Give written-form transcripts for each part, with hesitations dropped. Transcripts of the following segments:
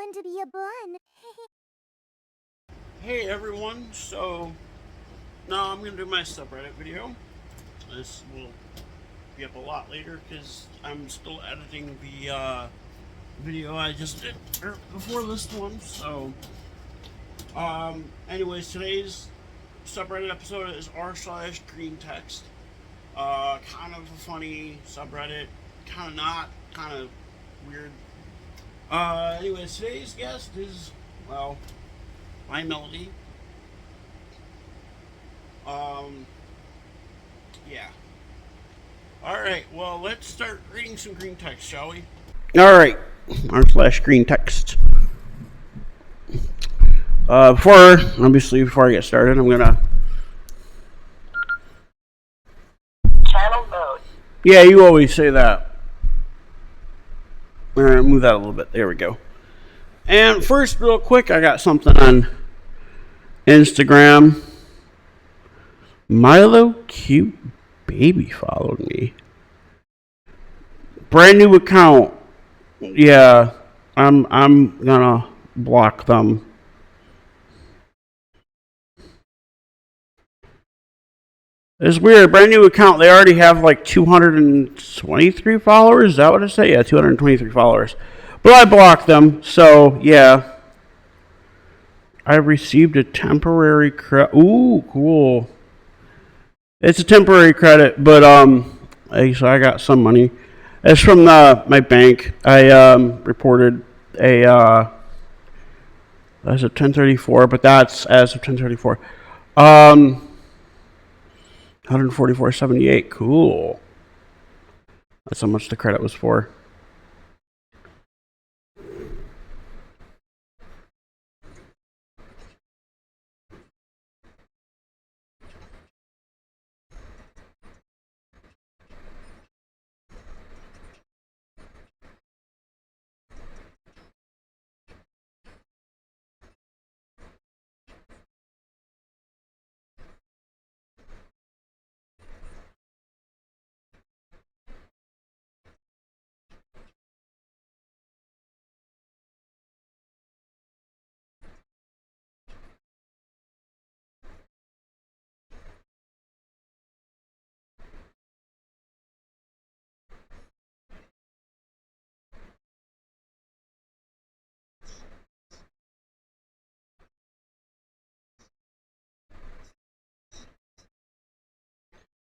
fun to be a bun. Hey everyone, so now I'm going to do my subreddit video. This will be up a lot later because I'm still editing the video I just did before this one. So, anyways, today's subreddit episode is r/GreenText. Kind of a funny subreddit, kind of not, kind of weird. Anyways, today's guest is, well, my Melody. Yeah. Alright, well, let's start reading some green text, shall we? Alright, r/GreenText. Before I get started, I'm gonna... Channel mode. Yeah, you always say that. Alright, move that a little bit. There we go. And first, real quick, I got something on Instagram. Milo Cute Baby followed me. Brand new account. Yeah, I'm gonna block them. It's weird. Brand new account. They already have like 223 followers. Is that what I say? Yeah, 223 followers. But I blocked them, so yeah. I received a temporary credit. Ooh, cool. It's a temporary credit, but so I got some money. It's from my bank. I reported a as of 1034, but that's as of 1034. 144.78. Cool. That's how much the credit was for.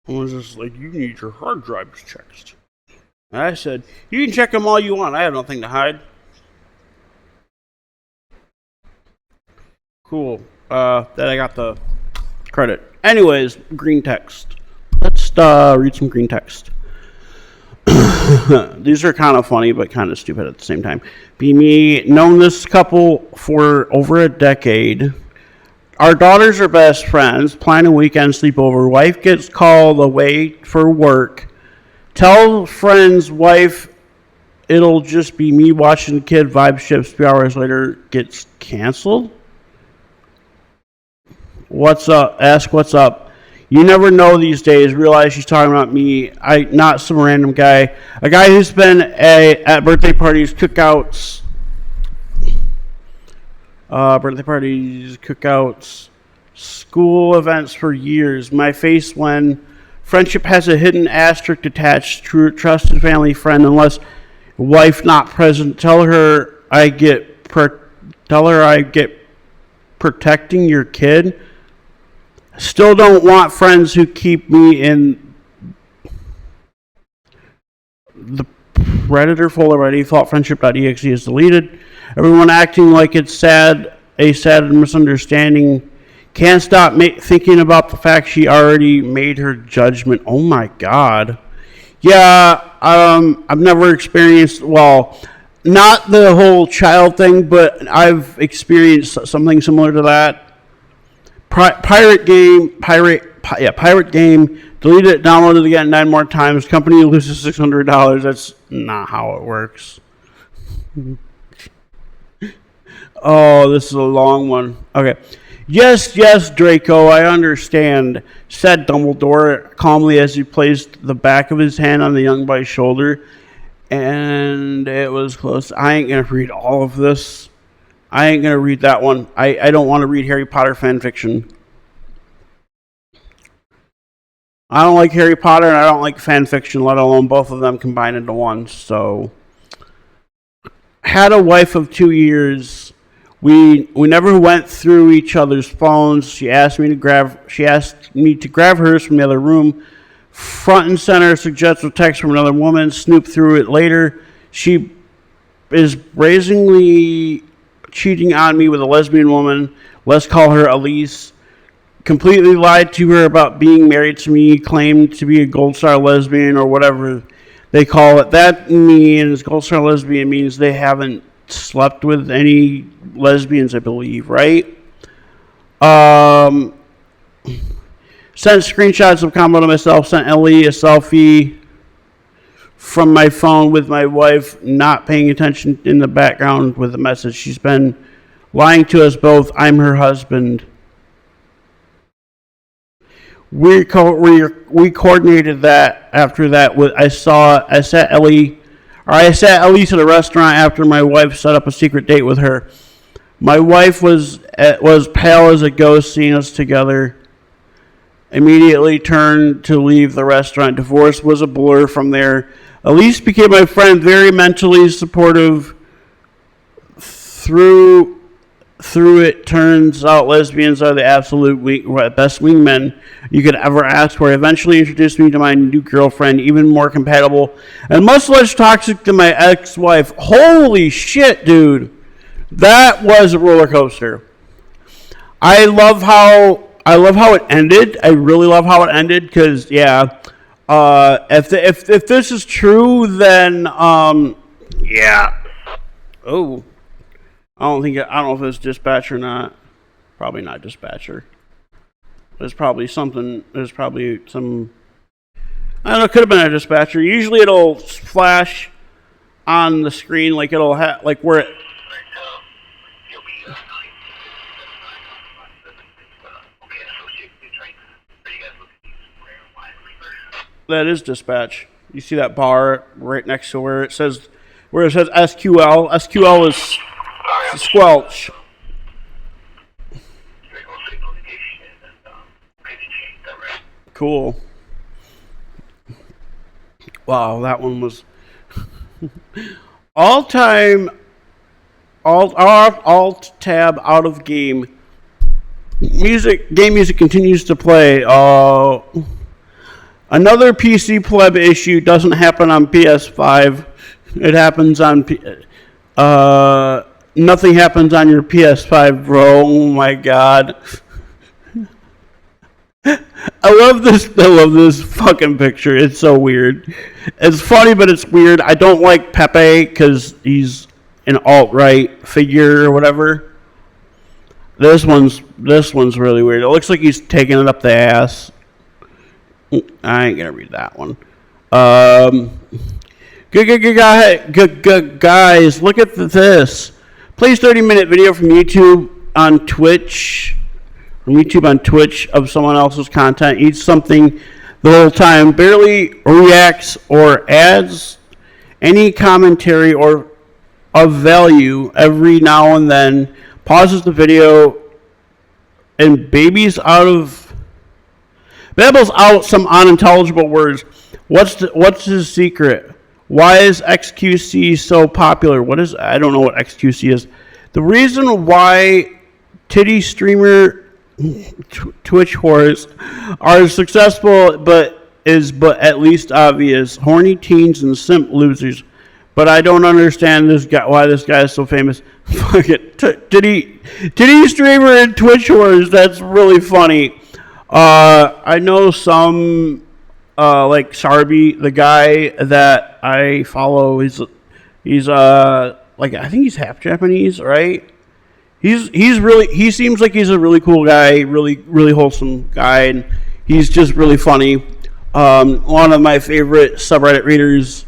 I was just like, you need your hard drives checked. And I said, you can check them all you want. I have nothing to hide. Cool. That I got the credit. Anyways, green text. Let's read some green text. These are kind of funny, but kind of stupid at the same time. Be me. Known this couple for over a decade. Our daughters are best friends. Plan a weekend sleepover. Wife gets called away for work. Tell friends wife it'll just be me watching the kid. Vibe shifts. 2 hours later gets canceled. What's up? Ask what's up. You never know these days. Realize she's talking about me. Not some random guy. A guy who's been at birthday parties, cookouts. Cookouts, school events for years. My face when friendship has a hidden asterisk attached. Trusted family friend unless wife not present. Tell her I get protecting your kid. Still don't want friends who keep me in the predator folder already. Thought friendship.exe is deleted. Everyone acting like it's sad misunderstanding. Can't stop thinking about the fact she already made her judgment. Oh my God. Yeah, I've never experienced, well, not the whole child thing, but I've experienced something similar to that. Pirate game, delete it, download it again 9 more times. Company loses $600. That's not how it works. Oh, this is a long one. Okay. Yes, Draco, I understand, said Dumbledore calmly as he placed the back of his hand on the young boy's shoulder. And it was close. I ain't going to read all of this. I ain't gonna read that one. I don't want to read Harry Potter fan fiction. I don't like Harry Potter and I don't like fan fiction, let alone both of them combined into one. So, had a wife of 2 years. We never went through each other's phones. She asked me to grab hers from the other room. Front and center, suggestive text from another woman. Snoop through it later. She is brazenly cheating on me with a lesbian woman. Let's call her Elise. Completely lied to her about being married to me. Claimed to be a gold star lesbian or whatever they call it. That means gold star lesbian means they haven't slept with any lesbians, I believe, right? Sent screenshots of combo to myself. Sent Ellie a selfie from my phone with my wife not paying attention in the background with a message. She's been lying to us both. I'm her husband. We coordinated that after that. I sat Elise at a restaurant after my wife set up a secret date with her. My wife was pale as a ghost seeing us together. Immediately turned to leave the restaurant. Divorce was a blur from there. Elise became my friend, very mentally supportive. Through it, turns out lesbians are the absolute best wingmen you could ever ask for. Eventually introduced me to my new girlfriend, even more compatible and much less toxic than my ex-wife. Holy shit, dude. That was a roller coaster. I love how it ended. I really love how it ended because, yeah, if this is true, then, yeah. Oh. I don't know if it's dispatch or not. Probably not dispatcher. There's probably some. I don't know. It could have been a dispatcher. Usually it'll flash on the screen, like it'll have, like where it. That is dispatch. You see that bar right next to where it says SQL. SQL is squelch. Cool. Wow, that one was alt tab out of game. Game music continues to play. Another PC pleb issue doesn't happen on PS5. It happens on nothing happens on your PS5, bro. Oh my god. I love this fucking picture. It's so weird. It's funny, but it's weird. I don't like Pepe because he's an alt-right figure or whatever. This one's really weird. It looks like he's taking it up the ass. I ain't gonna read that one. Good guys, look at this. Plays 30-minute video from YouTube on Twitch. Of someone else's content. Eats something the whole time. Barely reacts or adds any commentary or of value every now and then. Pauses the video and babbles out some unintelligible words. What's his secret? Why is XQC so popular? I don't know what XQC is. The reason why titty streamer Twitch whores are successful but at least obvious. Horny teens and simp losers. But I don't understand why this guy is so famous. Fuck it. Titty streamer and Twitch whores, that's really funny. I know some like Sarby, the guy that I follow, he's like, I think he's half Japanese, right? He seems like he's a really cool guy, really wholesome guy, and he's just really funny. One of my favorite subreddit readers.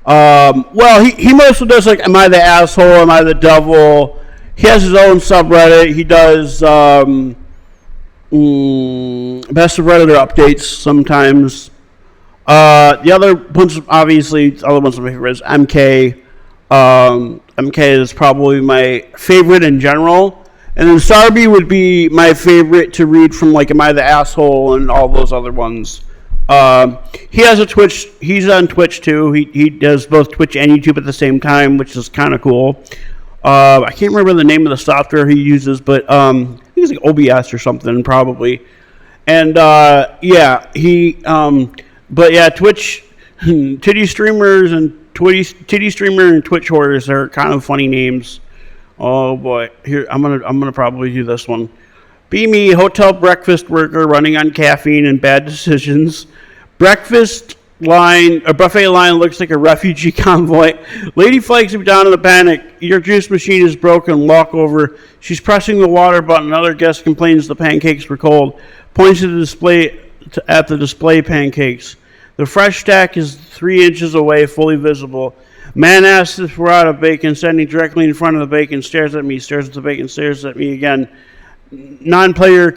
Well, he mostly does like, am I the asshole? Am I the devil? He has his own subreddit. He does best of Redditor updates sometimes. The other ones, obviously, other ones of my favorites, MK. MK is probably my favorite in general. And then Sarby would be my favorite to read from, like, Am I the Asshole and all those other ones. He has a Twitch. He's on Twitch too. He does both Twitch and YouTube at the same time, which is kind of cool. I can't remember the name of the software he uses, but I think it's like OBS or something probably. And yeah, but yeah, Twitch, titty streamers and titty streamer and Twitch whores are kind of funny names. Oh boy, here I'm gonna probably do this one. Be me, hotel breakfast worker running on caffeine and bad decisions. Buffet line looks like a refugee convoy. Lady flags you down in a panic. Your juice machine is broken. Walk over. She's pressing the water button. Another guest complains the pancakes were cold. Points to the display pancakes. The fresh stack is 3 inches away, fully visible. Man asks if we're out of bacon, standing directly in front of the bacon, stares at me, stares at the bacon, stares at me again. Non-playable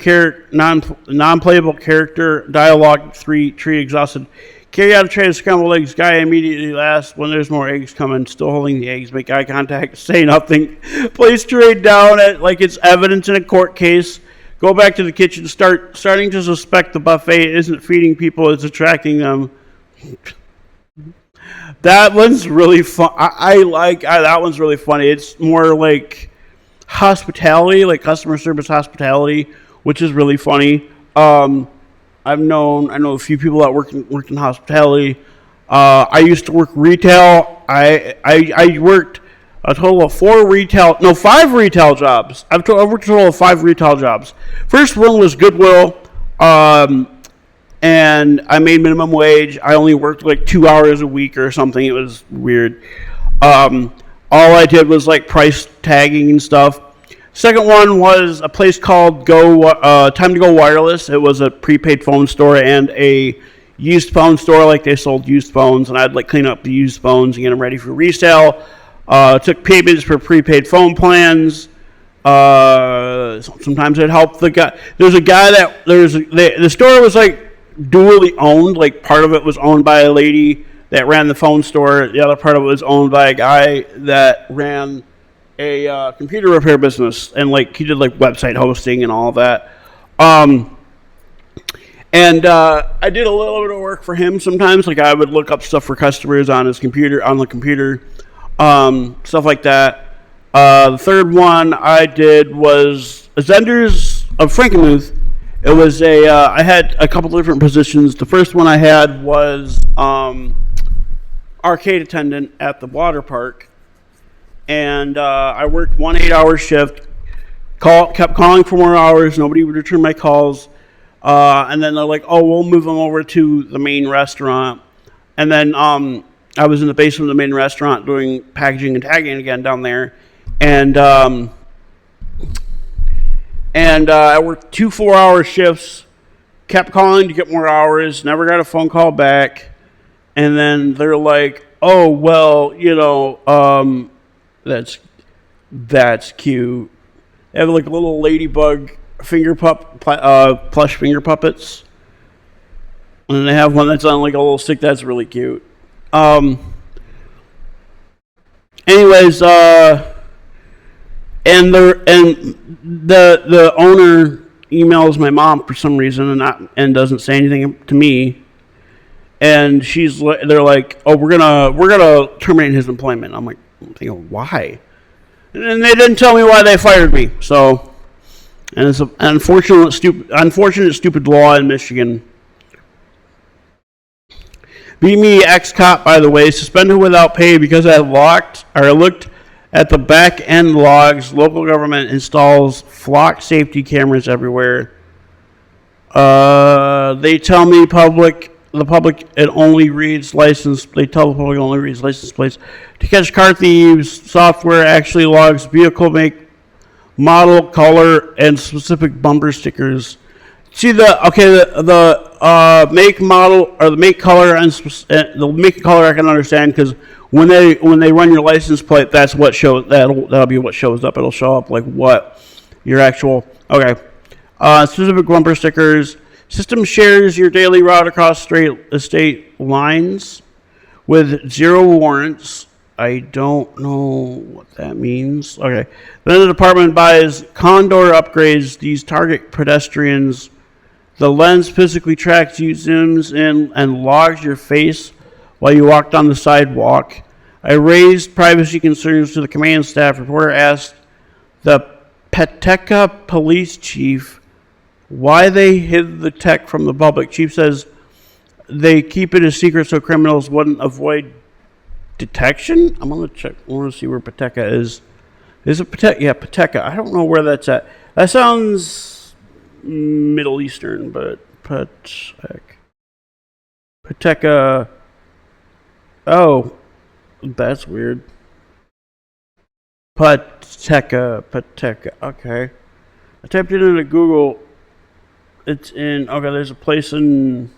character, dialogue, tree exhausted. Carry out a tray of scrambled eggs. Guy immediately laughs when there's more eggs coming, still holding the eggs, make eye contact, say nothing. Place tray down at like it's evidence in a court case. Go back to the kitchen, starting to suspect the buffet isn't feeding people, it's attracting them. That one's really fun. That one's really funny. It's more like hospitality, like customer service hospitality, which is really funny. I know a few people that worked in hospitality. I used to work retail. I worked a total of 5 retail jobs. I've worked a total of 5 retail jobs. First one was Goodwill, and I made minimum wage. I only worked like 2 hours a week or something. It was weird. All I did was like price tagging and stuff. Second one was a place called Time to Go Wireless. It was a prepaid phone store and a used phone store. Like they sold used phones, and I'd like clean up the used phones and get them ready for resale. Took payments for prepaid phone plans. Sometimes I'd help the guy. There's a guy the store was like dually owned. Like part of it was owned by a lady that ran the phone store. The other part of it was owned by a guy that ran a computer repair business, and like he did like website hosting and all of that. And I did a little bit of work for him sometimes. Like I would look up stuff for customers on the computer, stuff like that. The third one I did was Zenders of Frankenmuth. It was I had a couple different positions. The first one I had was arcade attendant at the water park. And I worked 1 8-hour shift, kept calling for more hours. Nobody would return my calls. And then they're like, oh, we'll move them over to the main restaurant. And then I was in the basement of the main restaurant doing packaging and tagging again down there. And I worked 2 4-hour shifts, kept calling to get more hours, never got a phone call back. And then they're like, oh, well, that's cute. They have like little ladybug plush finger puppets. And they have one that's on like a little stick that's really cute. Anyways, and the owner emails my mom for some reason and doesn't say anything to me. And they're like, oh, we're gonna terminate his employment. I'm thinking, why? And they didn't tell me why they fired me. So, and it's an unfortunate stupid law in Michigan. Be me, ex-cop, by the way, suspended without pay because I looked at the back end logs. Local government installs flock safety cameras everywhere. They tell me the public only reads license plates to catch car thieves. Software actually logs vehicle make, model, color, and specific bumper stickers. See the make, model, or the make, color, and the make and color I can understand, because when they run your license plate, that's what shows. That'll be what shows up. It'll show up like what your actual specific bumper stickers. System shares your daily route across state lines with 0 warrants. I don't know what that means. Okay. Then the department buys Condor upgrades. These target pedestrians. The lens physically tracks you, zooms in, and logs your face while you walk down the sidewalk. I raised privacy concerns to the command staff. Reporter asked the Pawtucket police chief why they hid the tech from the public. Chief says they keep it a secret so criminals wouldn't avoid detection. I'm gonna check. I want to see where Pawtucket is. Is it Pawtucket? Yeah, Pawtucket. I don't know where that's at. That sounds Middle Eastern, but Pawtucket. Oh, that's weird. Pawtucket. Okay. I typed it into Google. It's in. Okay, there's a place in.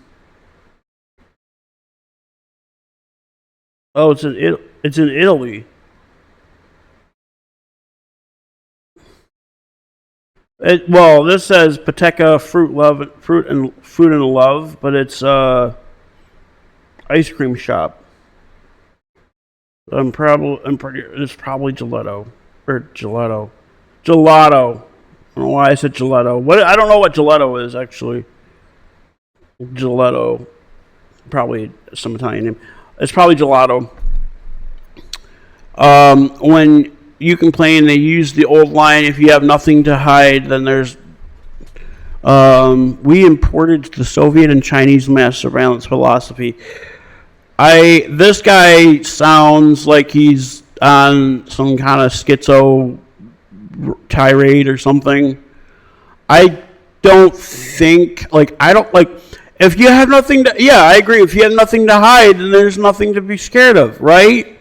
Oh, it's in Italy. Well, this says Pawtucket fruit and love, but it's ice cream shop. It's probably gelato or gelato. Gelato. I don't know why I said gelato. I don't know what gelato is actually. Gelato. Probably some Italian name. It's probably gelato. When you complain, they use the old line, if you have nothing to hide, then there's... we imported the Soviet and Chinese mass surveillance philosophy. This guy sounds like he's on some kind of schizo tirade or something. I don't think, if you have nothing to, yeah, I agree. If you have nothing to hide, then there's nothing to be scared of, right?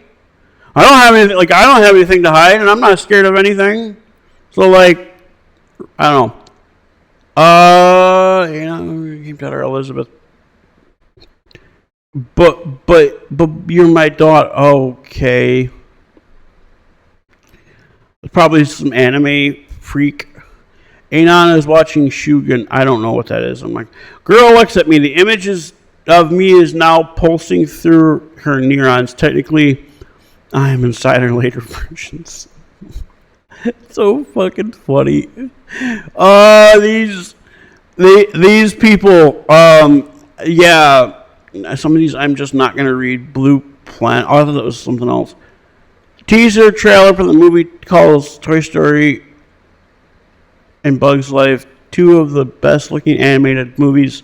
I don't have anything to hide, and I'm not scared of anything. So, I don't know. Keep that, Elizabeth. But you're my daughter. Okay. Probably some anime freak. Anon is watching Shugen. I don't know what that is. I'm like, girl looks at me. The images of me is now pulsing through her neurons. Technically, I am inside her later versions. It's so fucking funny. These people. Yeah. Some of these I'm just not gonna read. Blue Planet. Oh, I thought that was something else. Teaser trailer for the movie calls Toy Story and Bug's Life two of the best looking animated movies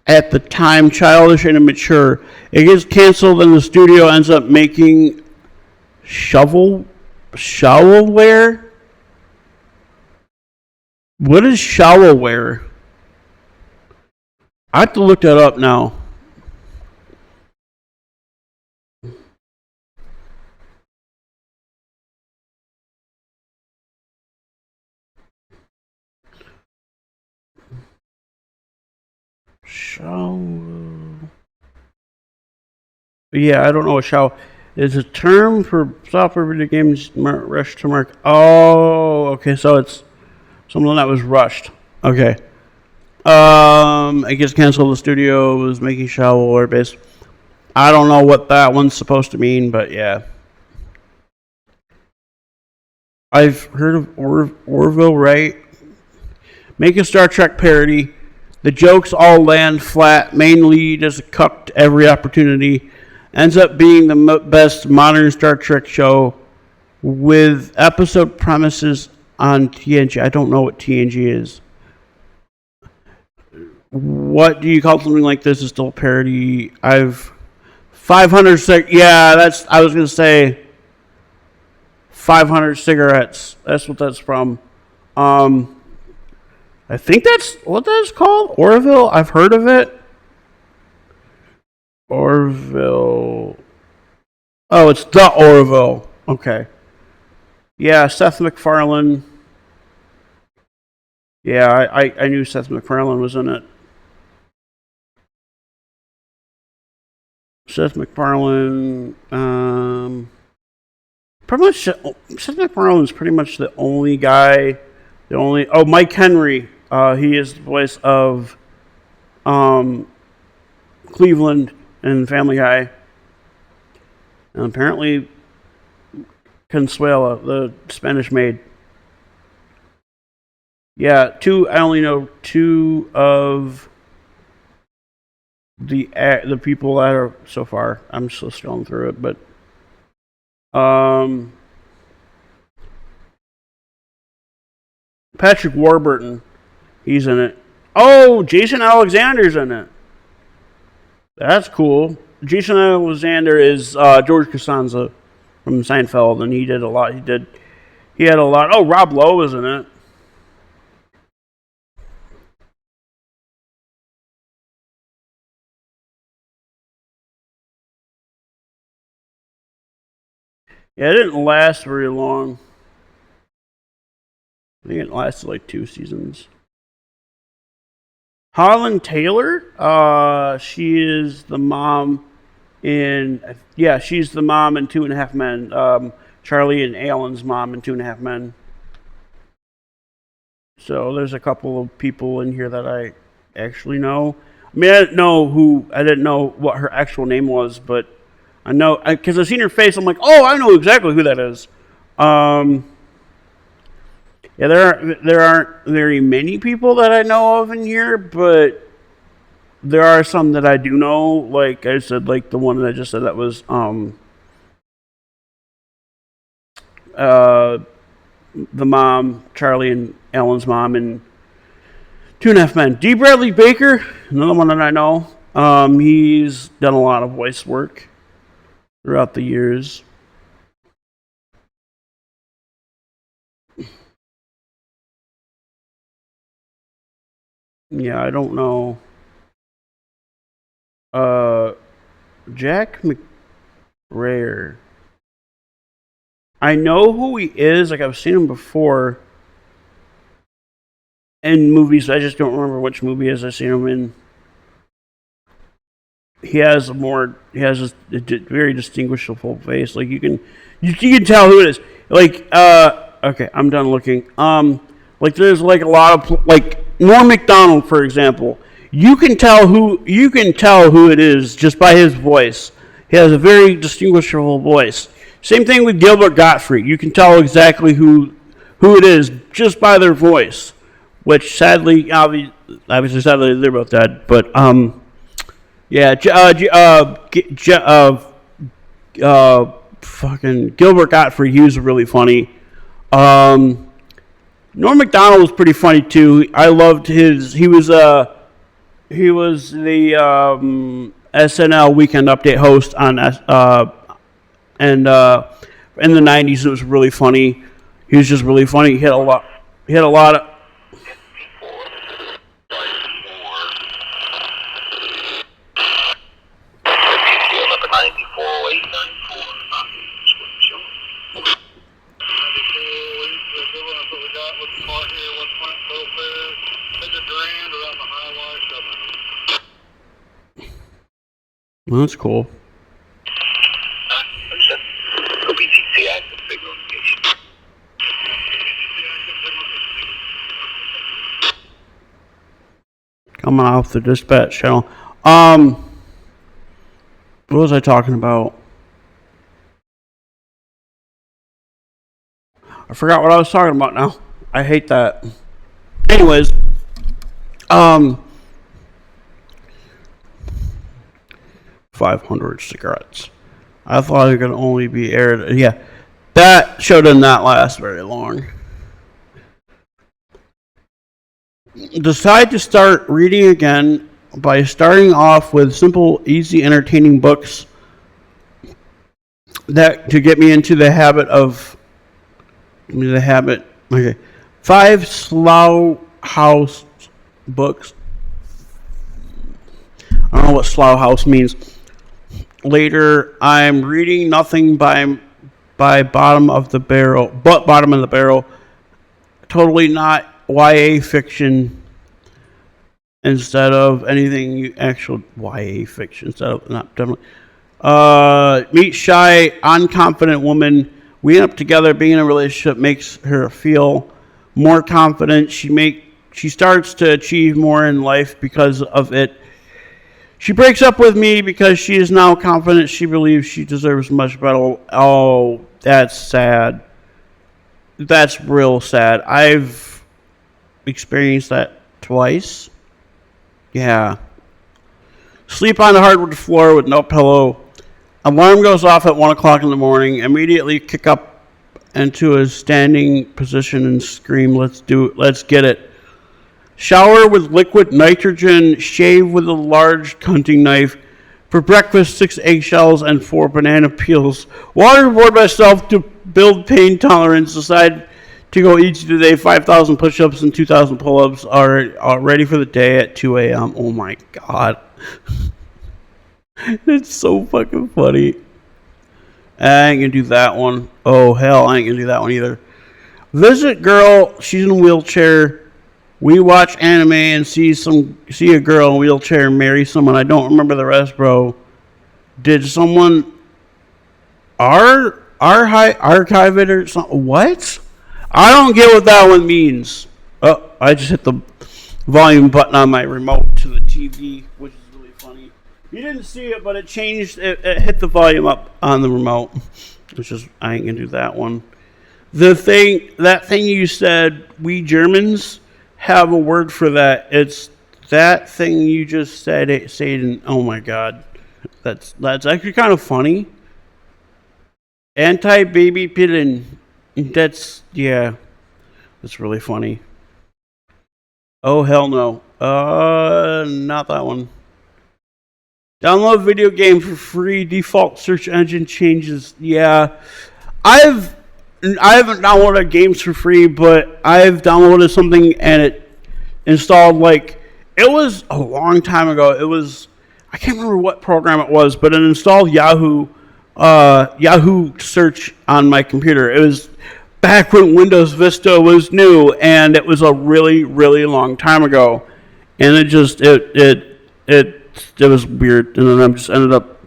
at the time, childish and immature. It gets canceled and the studio ends up making shovelware. What is shovelware? I have to look that up now. Yeah, I don't know what show is a term for software video games rushed to market. Oh, okay, so it's something that was rushed. Okay. It gets canceled. The studio was making shovelware based. I don't know what that one's supposed to mean, but yeah. I've heard of Orville, right? Make a Star Trek parody. The jokes all land flat. Main lead is cucked every opportunity. Ends up being the best modern Star Trek show with episode premises on TNG. I don't know what TNG is. What do you call something like this? Is still a parody. 500 yeah, I was gonna say 500 cigarettes. That's what that's from. I think that's what that's called. Orville. I've heard of it. Orville. Oh, it's the Orville. Okay. Yeah, Seth MacFarlane. Yeah, I knew Seth MacFarlane was in it. Seth MacFarlane. Pretty much, Seth MacFarlane's pretty much the only guy. Mike Henry. He is the voice of Cleveland in Family Guy. And apparently, Consuela, the Spanish maid. Yeah, two. I only know two of the people that are so far. I'm still going through it, but Patrick Warburton, he's in it. Oh, Jason Alexander's in it. That's cool. Jason Alexander is George Costanza from Seinfeld, and he did a lot. He had a lot. Oh, Rob Lowe was in it. Yeah, it didn't last very long. I think it lasted like 2 seasons. Holland Taylor, she is the mom she's the mom in Two and a Half Men. Charlie and Alan's mom in Two and a Half Men. So there's a couple of people in here that I actually know. I mean, I didn't know what her actual name was, but I know because I've seen her face. I'm like, oh, I know exactly who that is. Yeah, there aren't very many people that I know of in here, but there are some that I do know. Like I said, like the one that I just said that was the mom, Charlie and Ellen's mom, and Two and a Half Men. D. Bradley Baker, another one that I know. He's done a lot of voice work throughout the years. Yeah, I don't know. Jack McRae. I know who he is. Like I've seen him before in movies. I just don't remember which movie it is I've seen him in. He has a very distinguishable face. Like you can tell who it is. Like okay, I'm done looking. Like there's like a lot of like Norm Macdonald, for example. You can tell who it is just by his voice. He has a very distinguishable voice. Same thing with Gilbert Gottfried. You can tell exactly who it is just by their voice. Which sadly, obviously, sadly, they're both dead. But yeah, fucking Gilbert Gottfried. He was really funny. Norm Macdonald was pretty funny too. I loved his. He was the SNL Weekend Update host on and in the '90s. It was really funny. He was just really funny. He had a lot of. Well, that's cool. Coming off the dispatch channel. What was I talking about? I forgot what I was talking about now. I hate that. Anyways, 500 cigarettes. I thought it could only be aired. Yeah, that show did not last very long. Decide to start reading again by starting off with simple, easy, entertaining books that to get me into the habit of Okay, 5 Slough House books. I don't know what Slough House means. Later, I'm reading nothing by bottom of the barrel, totally not YA fiction instead of anything actual YA fiction instead of not definitely. Meet shy, unconfident woman. We end up together. Being in a relationship makes her feel more confident. She starts to achieve more in life because of it. She breaks up with me because she is now confident she believes she deserves much better. Oh, that's sad. That's real sad. I've experienced that twice. Yeah. Sleep on the hardwood floor with no pillow. Alarm goes off at 1 o'clock in the morning. Immediately kick up into a standing position and scream, let's do it. Let's get it. Shower with liquid nitrogen. Shave with a large hunting knife. For breakfast, 6 eggshells and 4 banana peels. Waterboard myself to build pain tolerance. Decide to go each day. 5,000 push-ups and 2,000 pull-ups are ready for the day at 2 a.m. Oh my god. It's so fucking funny. I ain't gonna do that one. Oh hell, I ain't gonna do that one either. Visit girl. She's in a wheelchair. We watch anime and see a girl in a wheelchair marry someone. I don't remember the rest, bro. Did someone archive it or something? What? I don't get what that one means. Oh, I just hit the volume button on my remote to the TV, which is really funny. You didn't see it, but it changed. It hit the volume up on the remote, which is I ain't gonna do that one. That thing you said. We Germans have a word for that. It's that thing you just said. Satan. Oh my god, that's actually kind of funny. Anti-baby pilling. That's really funny. Oh hell no. Not that one. Download video game for free. Default search engine changes. Yeah, I haven't downloaded games for free, but I've downloaded something and it installed it was a long time ago. It was I can't remember what program it was, but it installed Yahoo search on my computer. It was back when Windows Vista was new, and it was a really, really long time ago. And it was weird, and then I just ended up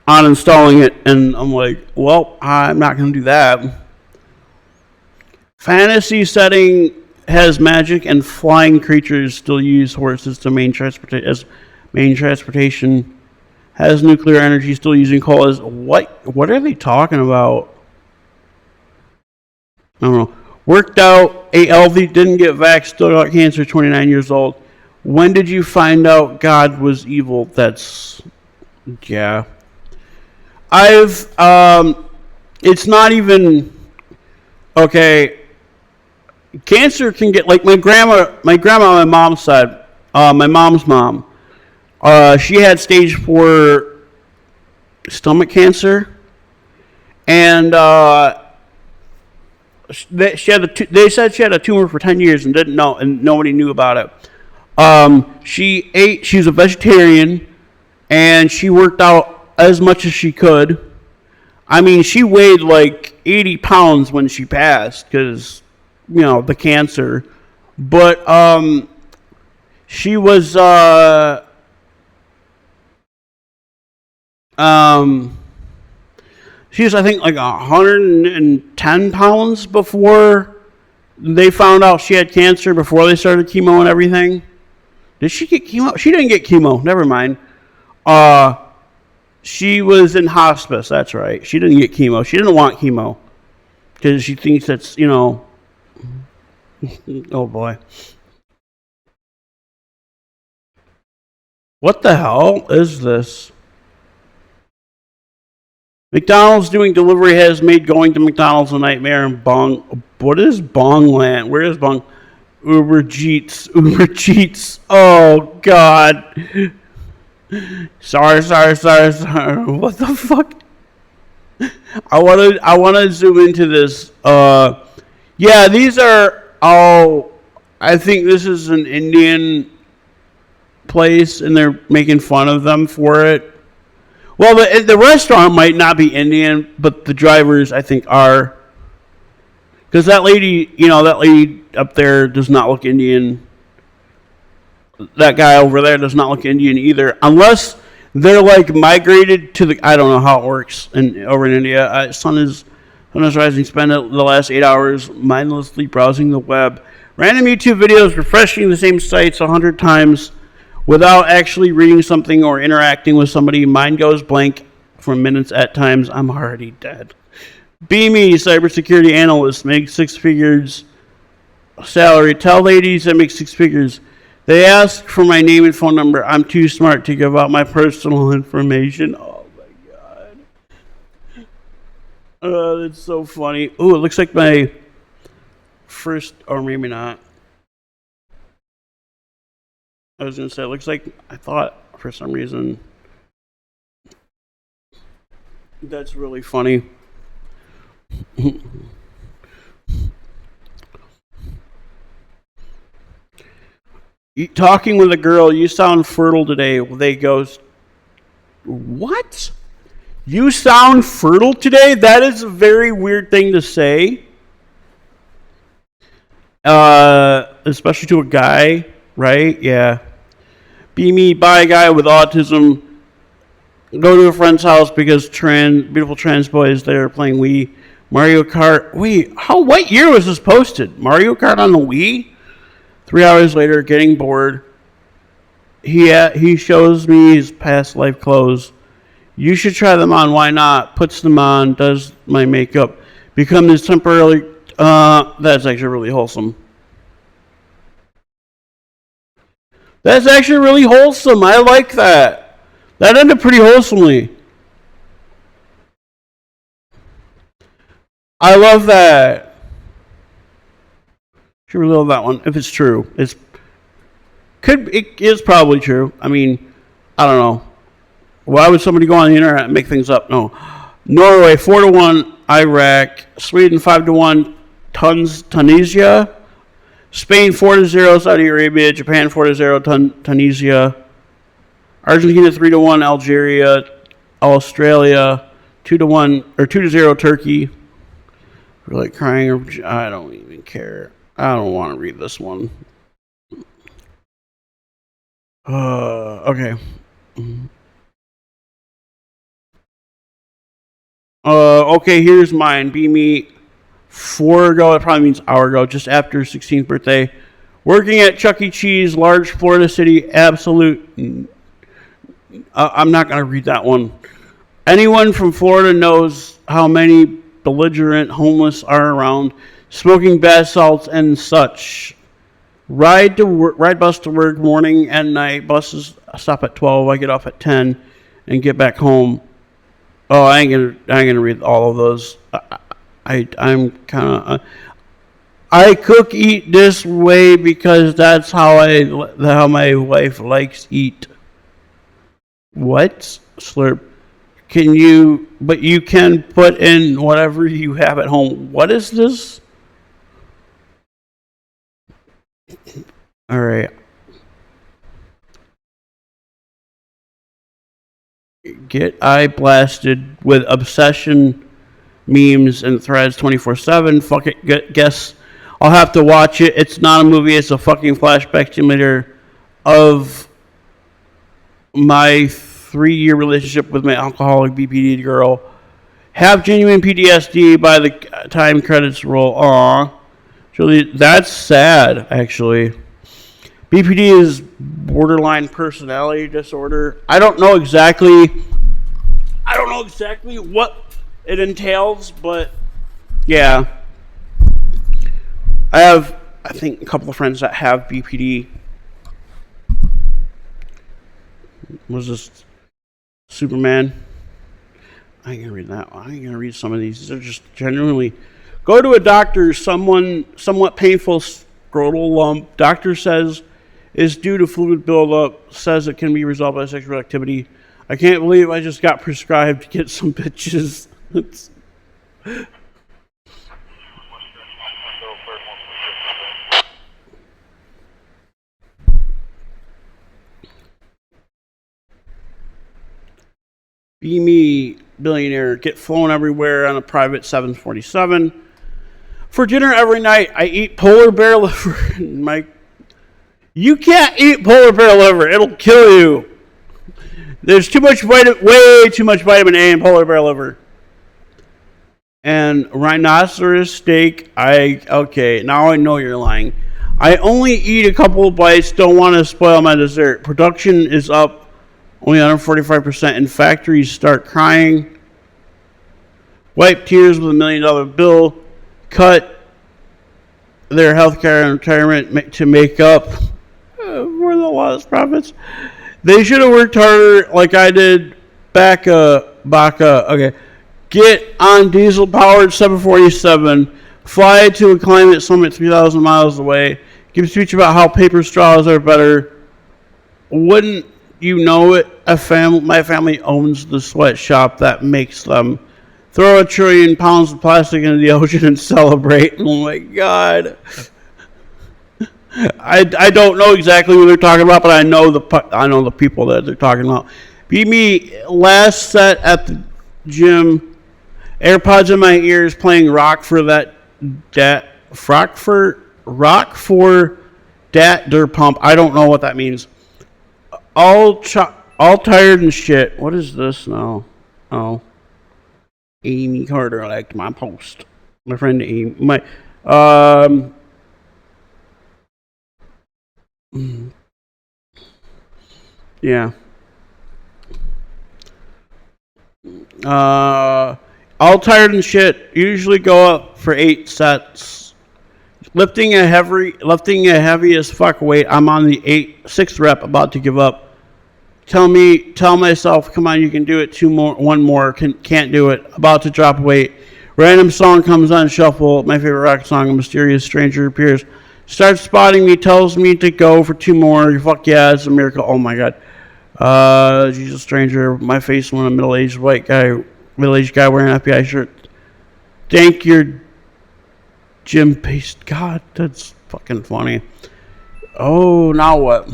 uninstalling it, and I'm like, well, I'm not going to do that. Fantasy setting has magic and flying creatures. Still use horses to main transportation. Has nuclear energy. Still using coal. What are they talking about? I don't know. Worked out. Ate healthy. Didn't get vaxxed. Still got cancer. 29 years old. When did you find out God was evil? That's yeah. It's not even okay. Cancer can get my grandma on my mom's side, my mom's mom. She had stage 4 stomach cancer, and they said she had a tumor for 10 years and didn't know, and nobody knew about it. She's a vegetarian, and she worked out as much as she could. I mean, she weighed 80 pounds when she passed because, the cancer. But she was she was, I think, 110 pounds before they found out she had cancer, before they started chemo and everything. Did she get chemo? She didn't get chemo. Never mind. She was in hospice. That's right. She didn't get chemo. She didn't want chemo because she thinks that's, oh boy. What the hell is this? McDonald's doing delivery has made going to McDonald's a nightmare. And what is Bongland? Where is Bong? Uber Cheats. Oh God. Sorry. What the fuck? I wanna zoom into this. Yeah, these are all. I think this is an Indian place, and they're making fun of them for it. Well, the restaurant might not be Indian, but the drivers, I think, are. Because that lady up there does not look Indian. That guy over there does not look Indian either, unless they're migrated to the. I don't know how it works over in India. Sun is rising. Spend the last 8 hours mindlessly browsing the web. Random YouTube videos refreshing the same sites 100 times. Without actually reading something or interacting with somebody, mind goes blank for minutes at times. I'm already dead. Be me, cybersecurity analyst, make six figures salary. Tell ladies that make six figures. They ask for my name and phone number. I'm too smart to give out my personal information. Oh my god. That's so funny. Ooh, it looks like my first, or maybe not. I was going to say, it looks like, I thought for some reason. That's really funny. Talking with a girl, you sound fertile today. They go, what? You sound fertile today? That is a very weird thing to say. Especially to a guy, right? Yeah. Be me, buy a guy with autism. Go to a friend's house because beautiful trans boys there playing Wii. Mario Kart. Wait, what year was this posted? Mario Kart on the Wii? 3 hours later, getting bored. He shows me his past life clothes. You should try them on. Why not? Puts them on. Does my makeup. Become this temporarily. That's actually really wholesome. That's actually really wholesome. I like that. That ended pretty wholesomely. I love that. Should really love that one. If it's true, it is probably true. I mean, I don't know. Why would somebody go on the internet and make things up? No. Norway 4-1, Iraq. Sweden 5-1, Tunisia. Spain 4-0, Saudi Arabia. Japan 4-0, Tunisia. Argentina 3-1, Algeria. Australia 2-1 or 2-0, Turkey. We're like crying. I don't even care. I don't want to read this one. Okay. Okay, here's mine. Be me 4 ago. It probably means hour ago, just after 16th birthday. Working at Chuck E. Cheese, large Florida city, absolute. I'm not going to read that one. Anyone from Florida knows how many belligerent homeless are around, smoking bath salts and such. Ride bus to work morning and night. Buses stop at 12. I get off at 10 and get back home. Oh, I ain't gonna read all of those. I'm kind of. I cook eat this way because that's how my wife likes eat. What? Slurp. But you can put in whatever you have at home. What is this? All right. Get I blasted with obsession memes and threads 24/7. Fuck it. Guess I'll have to watch it. It's not a movie. It's a fucking flashback simulator of my 3-year relationship with my alcoholic BPD girl. Have genuine PTSD by the time credits roll. Aw. Really, that's sad, actually. BPD is borderline personality disorder. I don't know exactly what it entails, but yeah. I have, I think, a couple of friends that have BPD. Was this Superman? I ain't gonna read that one. I ain't gonna read some of these. These are just genuinely. Go to a doctor. Somewhat painful scrotal lump. Doctor says is due to fluid buildup. Says it can be resolved by sexual activity. I can't believe I just got prescribed to get some bitches. Be me, billionaire. Get flown everywhere on a private 747. For dinner every night, I eat polar bear liver. You can't eat polar bear liver. It'll kill you. There's way too much vitamin A in polar bear liver. And rhinoceros steak. Okay, now I know you're lying. I only eat a couple of bites, don't want to spoil my dessert. Production is up only 145%, and factories start crying. Wipe tears with $1 million bill. Cut their healthcare and retirement to make up for the lost profits. They should have worked harder like I did Baca. Okay. Get on diesel-powered 747. Fly to a climate summit 3,000 miles away. Give a speech about how paper straws are better. Wouldn't you know it? My family owns the sweatshop that makes them. Throw 1 trillion pounds of plastic into the ocean and celebrate. Oh my God. I don't know exactly what they're talking about, but I know the people that they're talking about. Be me, last set at the gym. AirPods in my ears, playing rock for dat der pump. I don't know what that means. All tired and shit. What is this now? Oh, Amy Carter liked my post. My friend Amy. Yeah. All tired and shit. Usually go up for 8 sets. Lifting a heavy as fuck weight. I'm on the 6th rep, about to give up. Tell myself, come on, you can do it. 1 more. Can't do it. About to drop weight. Random song comes on shuffle. My favorite rock song. A mysterious stranger appears. Starts spotting me. Tells me to go for 2 more. Fuck yeah, it's a miracle. Oh my God. Jesus, stranger. My face when a middle-aged guy wearing an FBI shirt. Thank your gym paste. God, that's fucking funny. Oh, now what?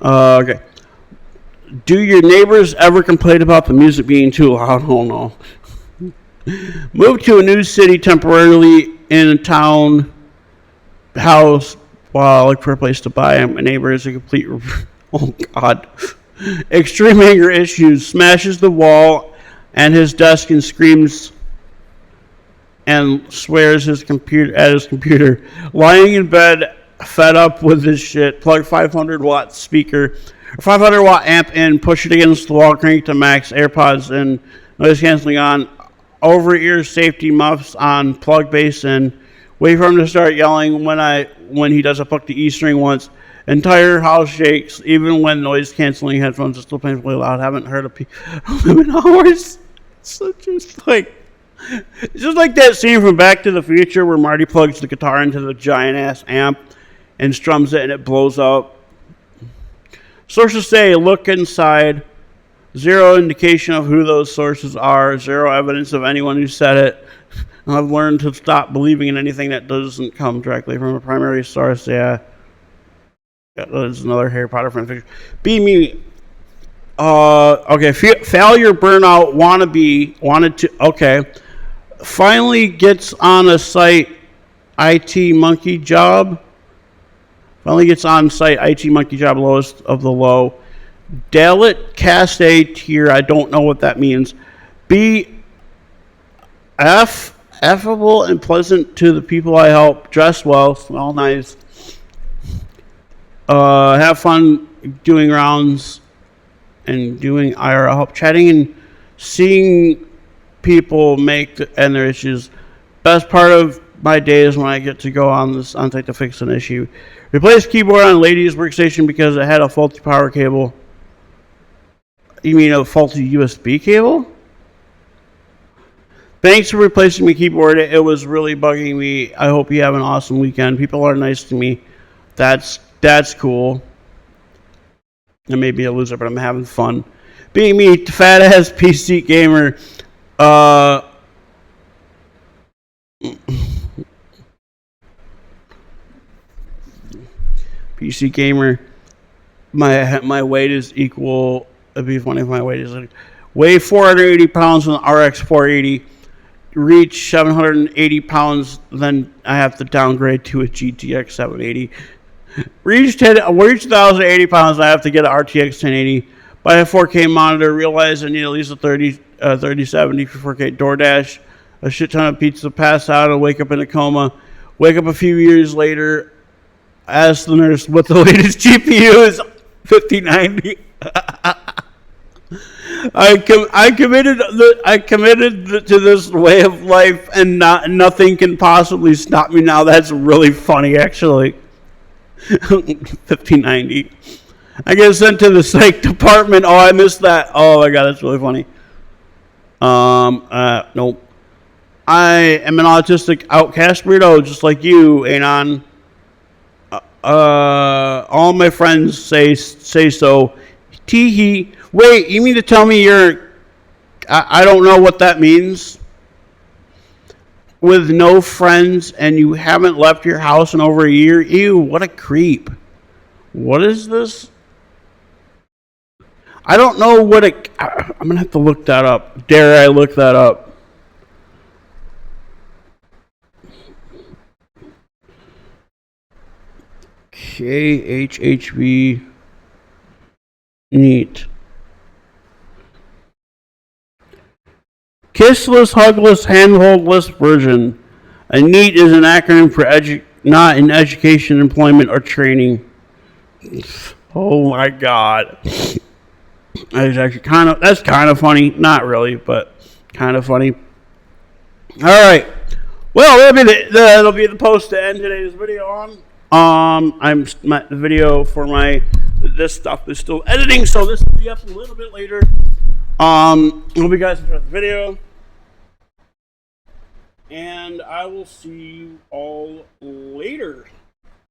Okay. Do your neighbors ever complain about the music being too loud? Oh no. Move to a new city temporarily in a town house while I look for a place to buy. My neighbor is a complete. Oh God. Extreme anger issues. Smashes the wall and his desk and screams and swears at his computer. Lying in bed, fed up with this shit. Plug 500-watt speaker. 500-watt amp in, push it against the wall, crank to max, AirPods in, noise canceling on, over-ear safety muffs on, plug bass in, wait for him to start yelling when he doesn't hook the E string once. Entire house shakes, even when noise canceling headphones are still painfully loud. Haven't heard of people in hours. So just like, it's just like that scene from Back to the Future where Marty plugs the guitar into the giant ass amp and strums it and it blows up. Sources say, look inside. 0 indication of who those sources are. 0 evidence of anyone who said it. And I've learned to stop believing in anything that doesn't come directly from a primary source. Yeah. There's another Harry Potter fan fiction. Be me. Okay. Failure, burnout, wanted to. Okay. Finally gets on a site. IT monkey job. Finally gets on site, IT monkey job, lowest of the low. Dalit cast A tier, I don't know what that means. B, affable and pleasant to the people I help. Dress well, smell nice. Have fun doing rounds and doing IRL help. Chatting and seeing people and their issues. Best part of my day is when I get to go on this on-site to fix an issue. Replace keyboard on lady's workstation because it had a faulty power cable. You mean a faulty USB cable? Thanks for replacing my keyboard. It was really bugging me. I hope you have an awesome weekend. People are nice to me. That's cool. I may be a loser, but I'm having fun. Being me, fat ass PC gamer. PC gamer. My weight is equal. It'd be funny if my weight is like weigh 480 pounds on the RX 480. reach 780 pounds, then I have to downgrade to a GTX 780. Reach 1,080 pounds, I have to get an RTX 1080. Buy a 4K monitor, realize I need at least a 3070 for 4K. DoorDash, a shit ton of pizza, pass out, and wake up in a coma. Wake up a few years later, ask the nurse what the latest GPU is, 5090. I committed to this way of life, and nothing can possibly stop me now. That's really funny, actually. 5090. I get sent to the psych department. Oh, I missed that. Oh my god, that's really funny. Nope. I am an autistic outcast weirdo, just like you, Anon. All my friends say so. Teehee. Wait, you mean to tell me you're... I don't know what that means. With no friends and you haven't left your house in over a year? Ew, what a creep. What is this? I don't know what it... I'm going to have to look that up. Dare I look that up? KHHV... Neat. Kissless, hugless, handholdless version. A NEAT is an acronym for not in education, employment, or training. Oh my god. That's actually that's kind of funny. Not really, but kind of funny. Alright. Well, that'll be the post to end today's video on. The video for this stuff is still editing, so this will be up a little bit later. Hope you guys enjoyed the video, and I will see you all later.